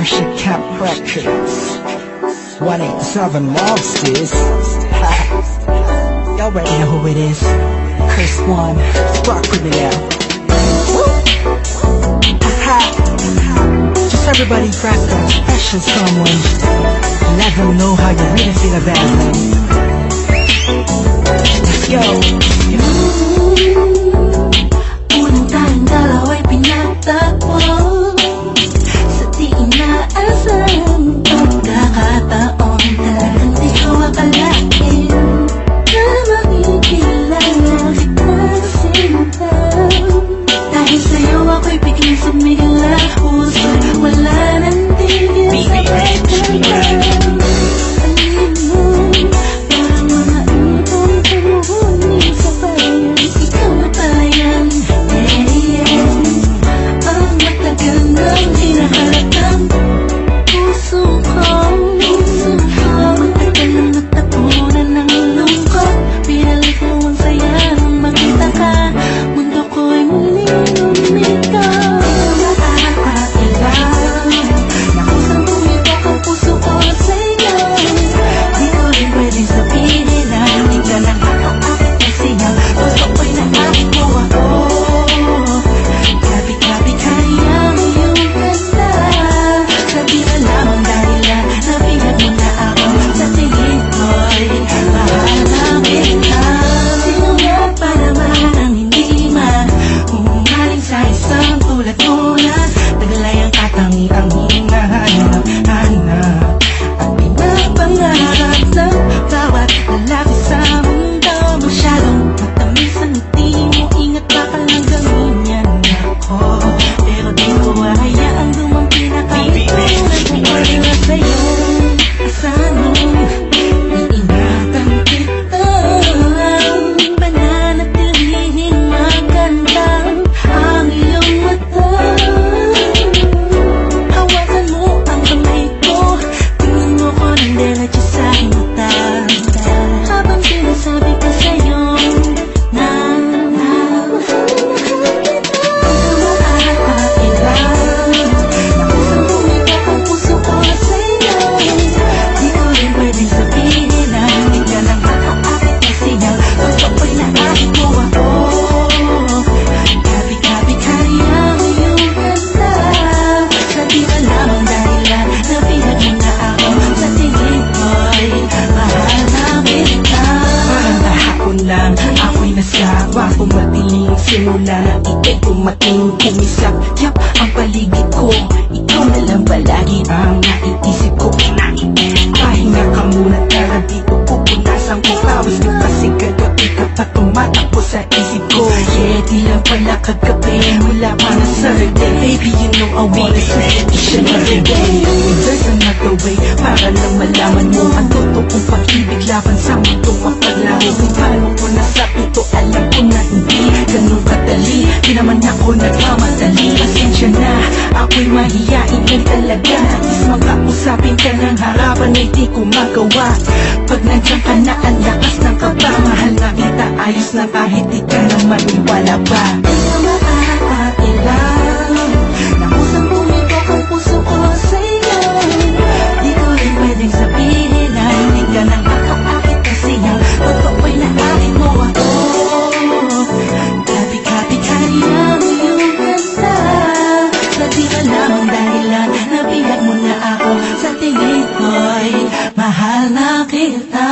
Marsha Cap Records 187 Mobsters. Y'all already know who it is. Chris One, rock with me now. Just everybody grab that special someone. Let them know how you really feel about them. Let's go. Unang tayong dalawa'y pinagtagpo sa di inaasang pagkakataon. Talagang di ko akalain na makikilala kita sinta. Dahil sa'yo ako'y biglang sumigla, puso'y wala nang tigil sa pagkakataon. Ako'y nasawa, pumatiling simula na ika'y tumating kumisap. Yap, ang paligid ko, ikaw na lang palagi ang naiisip ko. Pahinga ka muna, tara dito pupunasan ko pawis na kasi kagabi ka pa tumatakbo sa isip ko. Yeah, di lang pala kagabi, wala pa na Saturday. Baby, you know I wanna see each and every day. There's another way, para lang malaman mo ang totoong pag-ibig laban sa mundong mapaglaho. Kung paano ko nasabi to, alam ko na hindi ganun kadali. Di naman ako nagmamadali, pasensya na, ako'y mahihain din talaga. Nais makausapin ka ng harapan, ay di ko magawa. Pag nandiyan ka na, ang lakas ng kaba. Mahal na kita, ayos na kahit di ka na maniwala pa. Di ka makakailang na kusang bumibok ang puso ko sa'yo. Di ko rin pwedeng sabihin na hindi ka nang ako-akit kasi ang totoo'y naakin mo ako. Gabi-gabi ka rin ang iyong ganda. Sa di malamang dahilan, nabihag mo na ako. Sa tingin ko'y mahal na kita.